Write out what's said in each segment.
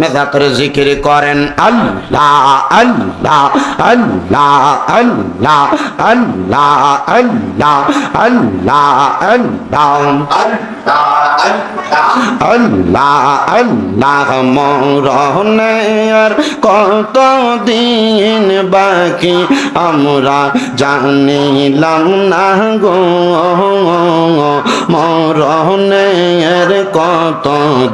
মেজাতের জিকির করেন আল্লাহ আল্লাহ আল্লাহ আল্লাহ আল্লাহ আল্লাহ আল্লাহ আল্লাহ আল্লাহ আল্লাহ মরণের কত দিন বাকি আমরা জানিলাম না গো মরণের কত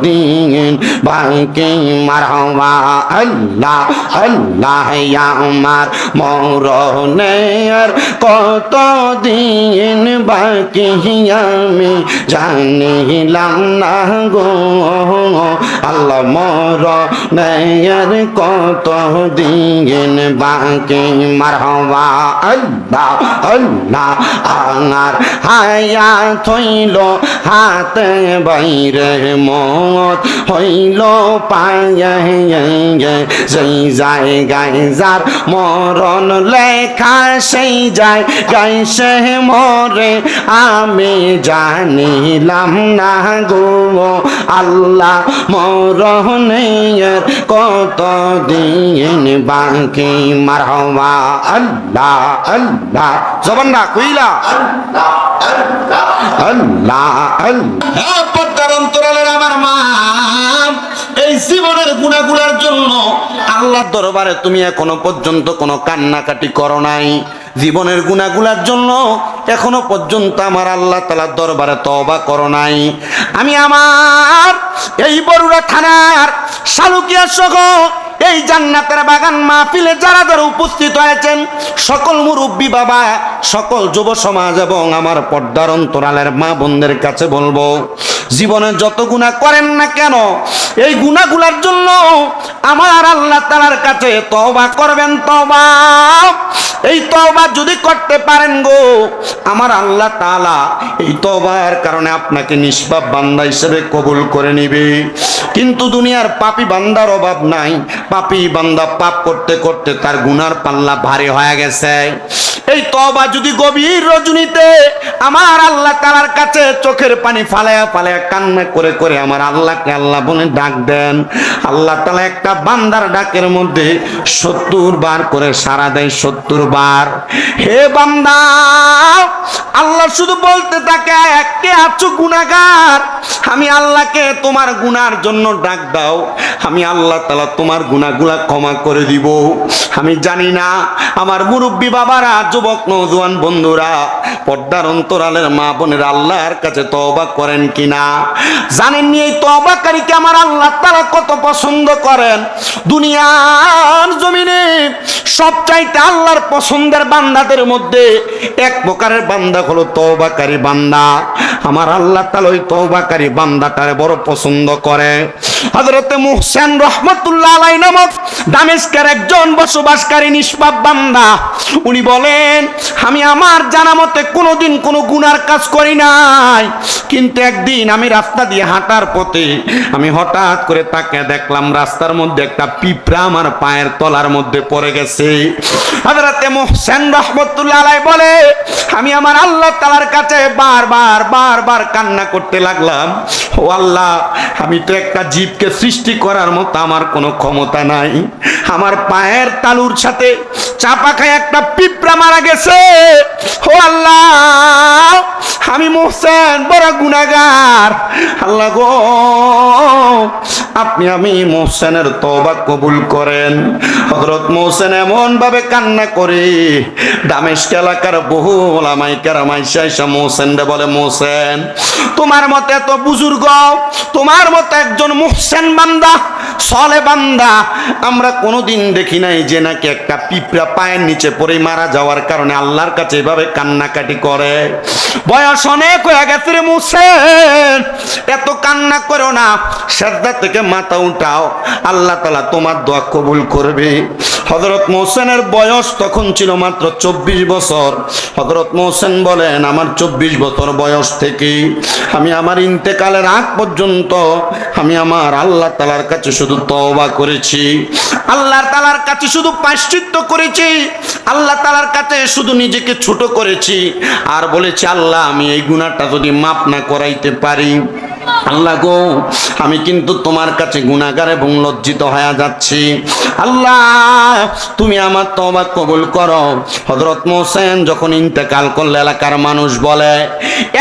দিন বাকি মারহাবা আল্লাহ আল্লাহ আমার মরণের কত দিন বাকি আমি জানিলাম না গো আল্লাহ মরণের কত দিন বাকি মারহাবা আল্লাহ আল্লাহ আমার হায়াত হইল হাতে বাইরে মত হইল পায়ে সেই জায়গায় যার মরণ লেখা সেই জায়গায় সে মরে আমি জানিলাম না গো আল্লাহ মরণের কত দিন বাকি মারহাবা আল্লাহ আল্লাহ জবান না কইলা আল্লাহ আল্লাহ পদ্মার অন্তরালের আমার মা এই জীবনের গুনাহগুলোর জন্য আল্লাহর দরবারে তুমি এখনো পর্যন্ত কোনো কান্নাকাটি করো নাই জীবনের গুনাহগুলোর জন্য এখনো পর্যন্ত আমার আল্লাহ তাআলার দরবারে তওবা করো নাই আমি আমার এই বরুড়া থানার শালুকিয়া সহ এই জান্নাতের বাগান মাহফিলে যারা যারা উপস্থিত হয়েছেন সকল মুরব্বী বাবা সকল যুব সমাজ এবং আমার পর্দার অন্তরালের মা বোনদের কাছে বলবো জীবনে যত গুনাহ করেন না কেন এই গুনাহগুলোর জন্য আমার আল্লাহ তাআলার কাছে তওবা করবেন তওবা এই তওবা যদি করতে পারেন গো আমার আল্লাহ তাআলা এই তওবার কারণে আপনাকে নিষ্পাপ বান্দা হিসেবে কবুল করে নেবে কিন্তু দুনিয়ার পাপী বান্দার অভাব নাই পাপী বান্দা পাপ করতে করতে তার গুনার পাল্লা ভারী হয়ে গেছে এই তওবা যদি গভীর রজনীতে আমার আল্লাহ তাআলার কাছে চোখের পানি ফালায়া ফালায়া কান্না করে করে আমার আল্লাহকে আল্লাহ বলে ডাক দেন আল্লাহ তাআলা একটা বান্দার ডাকের মধ্যে 70 বার করে সাড়া দেয় 70 বার হে বান্দা আল্লাহ শুধু বলতে থাকে কে আছো গুনাহগার আমি আল্লাহকে তোমার গুনার জন্য ডাক দাও আমি আল্লাহ তাআলা তোমার গুনাহগুলা ক্ষমা করে দিব আমি জানি না আমার মুরব্বী বাবারা যুবক নওজোয়ান বন্ধুরা পর্দার অন্তরালের মা বোনেরা আল্লাহর কাছে তওবা করেন কিনা জানেন নি এই তওবাকারীকে আমার আল্লাহ তাআলা কত পছন্দ করেন দুনিয়ার জমিনে সবচাইতে আল্লাহর পছন্দের বান্দাদের মধ্যে এক প্রকারের বান্দা হলো তওবাকারী বান্দা আমার আল্লাহ তাআলা ওই তওবাকারী বান্দাটারে বড় পছন্দ করে হযরত মুহসিন রাহমাতুল্লাহ আলাইহি নামক দামেস্কের একজন বসবাসকারী নিষ্পাপ বান্দা উনি বলেন আমি আমার জানা মতে কোনোদিন কোনো গুনার কাজ করি নাই কিন্তু একদিন আমি রাস্তা দিয়ে হাঁটার পথে আমি হঠাৎ করে তাকিয়ে দেখলাম রাস্তার মধ্যে একটা পিঁপড়া আমার পায়ের তলার মধ্যে পড়ে গেছে হযরত মুহসিন রাহমাতুল্লাহ আলাইহি বলে আমি আমার আল্লাহ তাআলার কাছে বারবার কান্না করতে লাগলাম ও আল্লাহ আমি তো একটা জীবকে সৃষ্টি করার মতো আমার কোনো ক্ষমতা নাই আমার পায়ের তালুর সাথে চাপা খায় একটা পিঁপড়া মারা গেছে ও আল্লাহ আমি মুহসিন বড় গুনাহগার আল্লাহ গো আপনি আমি মুহসিনের তওবা কবুল করেন হযরত মুহসিন এমন ভাবে কান্না করে দামেস্ক এলাকার বহু ওলামায়ে কেরাম আইসা মুহসিনরে বলে মুহসিন তোমার মতে এত বুজুর্গ তোমার মতো একজন মুহসিন বান্দা সলে বান্দা আমরা কোনোদিন দেখি নাই যে নাকি একটা পিঁপড়া পায়ের নিচে পড়ে মারা যাওয়ার কারণে আল্লাহর কাছে এভাবে কান্নাকাটি করে বয়স অনেক হয়ে গেছে রে মুহসিন এত কান্না করো না সিজদা থেকে মাথা উঠাও আল্লাহ তাআলা তোমার দোয়া কবুল করবে হযরত মুহসিনের বয়স তখন ছিল মাত্র 24 বছর হযরত মুহসিন বলেন আমার 24 বছর বয়স থেকে আমি আমার ইন্তেকালের আগ পর্যন্ত আমি আমার আল্লাহ তাআলার কাছে শুধু তওবা করেছি আল্লাহ তাআলার কাছে শুধু প্রায়শ্চিত্ত করেছি আল্লাহ তাআলার কাছে শুধু নিজেকে ছোট করেছি আর বলেছি আল্লাহ আমি এই গুনাহটা যদি মাফ না করাইতে পারি আল্লাহ গো, আমি কিন্তু তোমার কাছে গুনাহগার এবং লজ্জিত হয়ে যাচ্ছি। আল্লাহ, তুমি আমার তওবা কবুল করো। হযরত মুহসিন যখন ইন্তেকাল করলে এলাকার মানুষ বলে,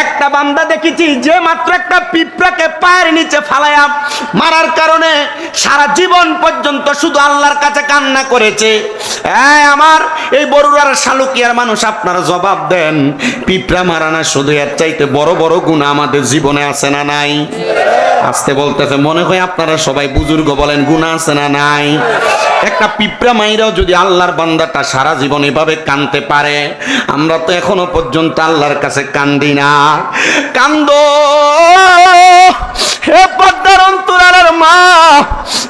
একটা বান্দা দেখেছি যে মাত্র একটা পিঁপড়াকে পায়ের নিচে ফালায়া মারার কারণে সারা জীবন পর্যন্ত শুধু আল্লাহর কাছে কান্না করেছে। আমার এই বরুড়ার শালুকিয়ার মানুষ, আপনারা জবাব দেন, পিঁপড়া মারা না শুধু, এর চাইতে বড় বড় গুনাহ আমাদের জীবনে আছে না নাই? আসতে বলতেছে, মনে হয় আপনারা সবাই বুজুর্গ, বলেন গুনাহ আছে না নাই? একটা পিঁপড়া মাইরাও যদি আল্লাহর বান্দাটা সারা জীবন এভাবে কাঁদতে পারে, আমরা তো এখনো পর্যন্ত আল্লাহর কাছে কান্দি না। কান্দো হে পদ্মার অন্তরালের মা,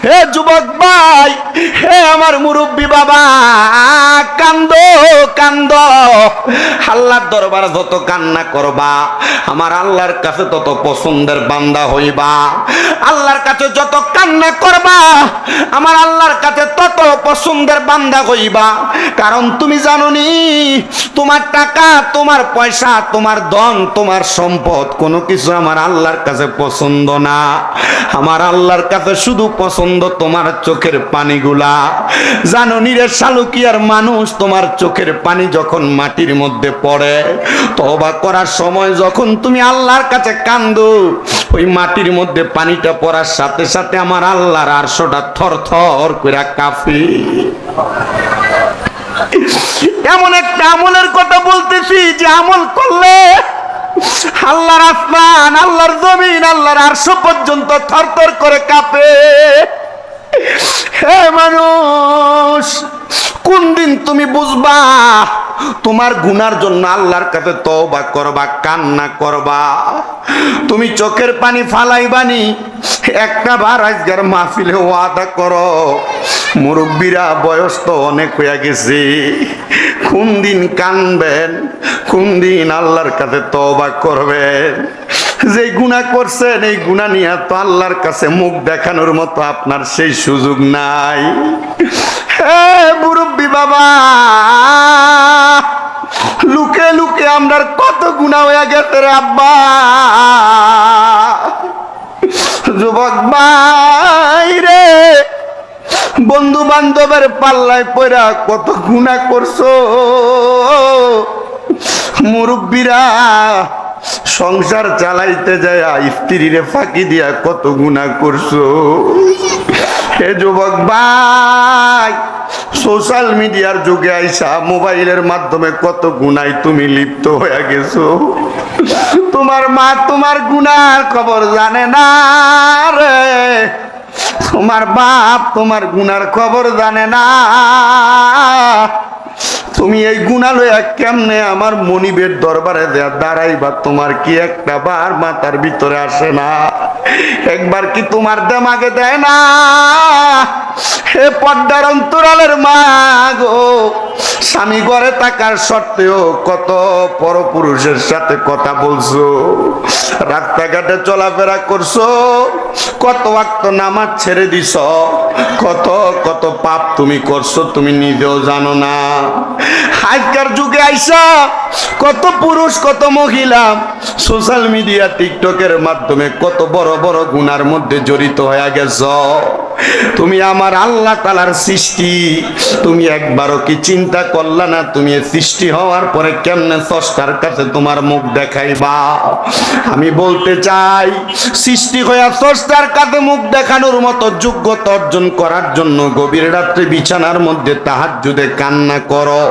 হে যুবক ভাই, হে আমার মুরব্বী বাবা, কান্দো কান্দো। আল্লাহর দরবারে যত কান্না করবা, আমার আল্লাহর কাছে তত পছন্দের বান্দা হইবা। আল্লাহর কাছে যত কান্না করবা, আমার আল্লাহর কাছে তত পছন্দের বান্দা হইবা। কারণ তুমি জানোনি, তোমার টাকা, তোমার পয়সা, তোমার ধন, তোমার সম্পদ কোনো কিছু আমার আল্লাহর কাছে পছন্দ না। আমার আল্লাহর কাছে শুধু পছন্দ তোমার চোখের পানিগুলা। জানোনি রে শালুকিয়ার মানুষ, তোমার চোখের পানি যখন মাটির মধ্যে পড়ে, তওবা করার সময় যখন তুমি আল্লাহর কাছে কান্দো, ওই মাটির মধ্যে পানিটা পড়ার সাথে সাথে আমার আল্লাহর আরশটা থরথর করে কাঁপে। এমন একটা আমলের কথা বলতেছি যে আমল করলে আল্লাহর আসমান, আল্লাহর জমিন, আল্লাহর আরশ পর্যন্ত থরথর করে কাঁপে। হে মানুষ, কোন দিন তুমি বুঝবা তোমার গুনার জন্য আল্লাহর কাছে তওবা করবা, কান্না করবা? তুমি চোখের পানি ফালাইবানি, একটা বার আজকের মাহফিলে ওয়াদা করো। মুরব্বীরা বয়স তো অনেক হয়ে গেছে, কোন দিন কানবেন, কোন দিন আল্লাহর কাছে তওবা করবেন? যে গুনাহ করছেন, এই গুনাহ নিয়ে তো আল্লাহর কাছে মুখ দেখানোর মতো আপনার সেই সুযোগ নাই। হে মুরব্বী বাবা, লুকে লুকে আমরার কত গুনাহ হয়ে গেছে রে আব্বা। যুবক ভাই রে, বন্ধু বান্ধবের পাল্লায় পড়া কত গুনাহ করছো। মুরব্বীরা সংসার চালাইতে যায় স্ত্রীরে ফাঁকি দিয়া কত গুনাহ করছো। হে যুবক ভাই, সোশ্যাল মিডিয়ার যুগে আইসা মোবাইলের মাধ্যমে কত গুনায় তুমি লিপ্ত হয়ে গেছো। তোমার মা তোমার গুনার খবর জানে না রে, তোমার বাপ তোমার গুনার খবর জানে না। তুমি এই গুনাহ লইয়া কেমনে আমার মনিবের দরবারে দাঁড়াইবা? তোমার কি একটা বার মাথার ভিতরে আসে না? একবার কি তোমার দেমাগে দেয় না? হে পর্দার অন্তরালের মা গো, স্বামী ঘরে থাকার সত্ত্বেও কত পরপুরুষের সাথে কথা বলছো, রাস্তাঘাটে চলাফেরা করছো, কত ওয়াক্ত নামাজ ছেড়ে দিছ, কত কত পাপ তুমি করছো, তুমি নিজেও জানো না। আজকের যুগে আইসা কত পুরুষ, কত মহিলা সোশ্যাল মিডিয়া, টিকটকের মাধ্যমে কত বড় বড় গুনার মধ্যে জড়িত হয়ে গেছ। তুমি আমার আল্লাহ তাআলার সৃষ্টি, তুমি একবারও কি চিন্তা করলা না তুমি সৃষ্টি হওয়ার পরে কেমনে স্রষ্টার কাছে তোমার মুখ দেখাইবা? আমি বলতে চাই, সৃষ্টি হয়ে স্রষ্টার কাছে মুখ দেখানোর মতো যোগ্যতা অর্জন করার জন্য গভীর রাত্রে বিছানার মধ্যে তাহাজ্জুদে কান্না করো।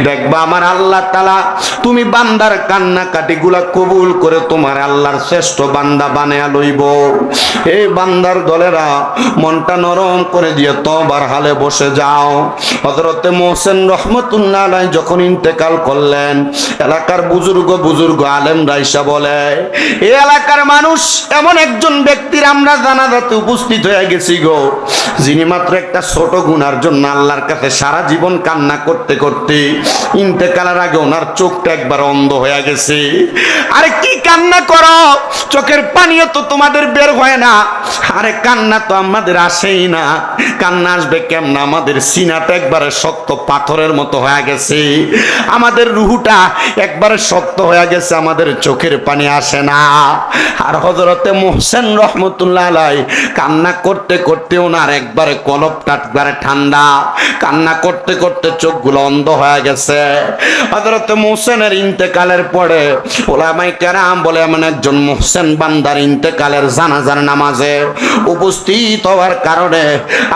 দেখবা আমার আল্লাহ তাআলা তুমি বান্দার কান্নাকাটিগুলা কবুল করে তোমার আল্লাহর শ্রেষ্ঠ বান্দা বানায়া লইব। এই বান্দার দলেরা মনটা নরম করে দিয়ে তওবার হালে বসে যাও। হযরতে মুহসিন রহমাতুল্লাহ আলাইহি যখন ইন্তেকাল করলেন, এলাকার বুজুর্গ আলেম রাইসা বলে, এই এলাকার মানুষ এমন একজন ব্যক্তির আমরা জানাজাতে উপস্থিত হয়ে গেছি গো, যিনি মাত্র একটা ছোট গুনার জন্য আল্লাহর কাছে সারা জীবন কান্না করতে করতে ইন্তেকালের আগে ওনার চোখটা একবার অন্ধ হয়ে গেছে। আরে কি কান্না করো, চোখের পানিও তো তোমাদের বের হয় না। আরে কান্না তো আমাদের আসেই না। কান্না আসবে কেমন? আমাদের সিনাটা একবারে শক্ত পাথরের মতো হয়ে গেছে, আমাদের রুহুটা একবারে শক্ত হয়ে গেছে, আমাদের চোখের পানি আসে না। আর হযরতে মুহসিন রহমতুল্লাহ আলাই কান্না করতে করতে ওনার একবারে কলবটা একবারে ঠান্ডা, কান্না করতে করতে চোখগুলো অন্ধ হয়ে গেছে। হযরতে মুহসিনের ইন্তেকালের পরে উলামায়ে কেরাম বলে এমন একজন মুহসিন বান্দার ইন্তেকালের জানাজার নামাজে উপস্থিত হওয়ার কারণে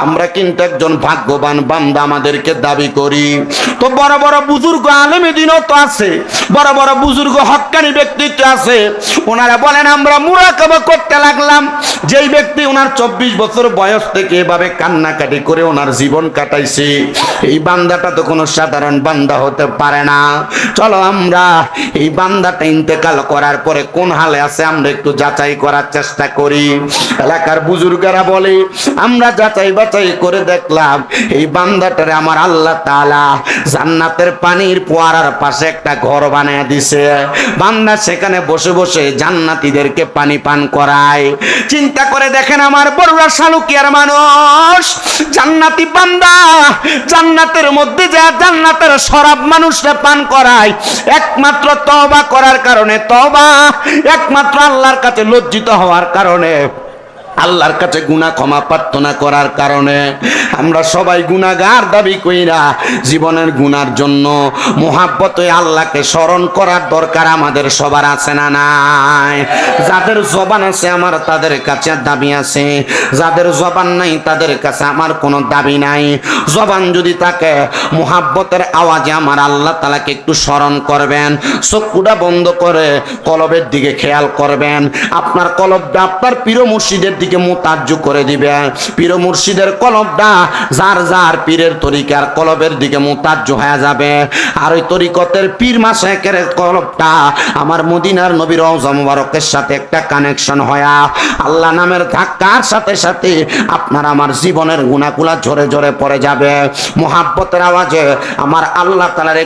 আমরা কিন্তু একজন ভাগ্যবান বান্দা আমাদেরকে দাবি করি। তো বড় বড় বুজুর্গ আলেমে দিনও তো আছে, বড় বড় বুজুর্গ হক্কানি ব্যক্তিত্ব আছে, ওনারা বলেন আমরা মুরাকাবা করতে লাগলাম। যেই ব্যক্তি ওনার 24 বছর বয়স থেকে এভাবে কান্নাকাটি করে ওনার জীবন কাটাইছে, এই বান্দাটা তো কোনো সাধারণ বান্দা হতে পারে না। চলো আমরা এই বান্দাটা ইন্তেকাল করার পরে কোন হালে আছে আমরা একটু যাচাই করার চেষ্টা করি। এলাকার বুজুর্গরা বলে আমরা যাচাই বাছাই করে দেখলাম এই বান্দাটারে আমার আল্লাহ তাআলা জান্নাতের পানির ফোয়ারার পাশে একটা ঘর বানায় দিছে, বান্দা সেখানে বসে বসে জান্নাতীদেরকে পানি পান করায়। চিন্তা করে দেখেন আমার বড়রা শালুকিয়ার মানুষ, জান্নাতি বান্দা জান্নাতের মধ্যে যা জান্নাতের শরাব মানুষরা পান করায় একমাত্র তওবা করার কারণে, তওবা একমাত্র আল্লাহর কাছে লজ্জিত হওয়ার কারণে, আল্লাহর কাছে গুনাহ ক্ষমা প্রার্থনা করার কারণে। আমরা সবাই গুনাহগার দাবি কইরা জীবনের গুনার জন্য মুহাব্বতে আল্লাহকে স্মরণ করার দরকার আমাদের সবার আছে না নাই? যাদের জবান আছে আমার তাদের কাছে দাবি আছে, যাদের জবান নাই তাদের কাছে আমার কোনো দাবি নাই। জবান যদি থাকে মুহাব্বতের আওয়াজে আমার আল্লাহ তাআলাকে একটু স্মরণ করবেন, চক্ষুটা বন্ধ করে কলবের দিকে খেয়াল করবেন, আপনার কলবটা আপনার পীর মুর্শিদের দিকে মুতাজ্জ করে দিবেন। পীর মুর্শিদের কলবটা যার যার পীরের তরিকার কলবের দিকে মুতাজ্জ হয়ে যাবে। আর ওই তরিকতের পীর মাশায়েখের কলবটা আমার মদিনার নবীর রওজা মুবারকের সাথে একটা কানেকশন হয়া আল্লাহ নামের ধাক্কার সাথে সাথে আপনার আমার জীবনের গুনাহগুলা ঝরে ঝরে পড়ে যাবে। মুহাব্বতের আওয়াজে আমার আল্লাহ তাআলার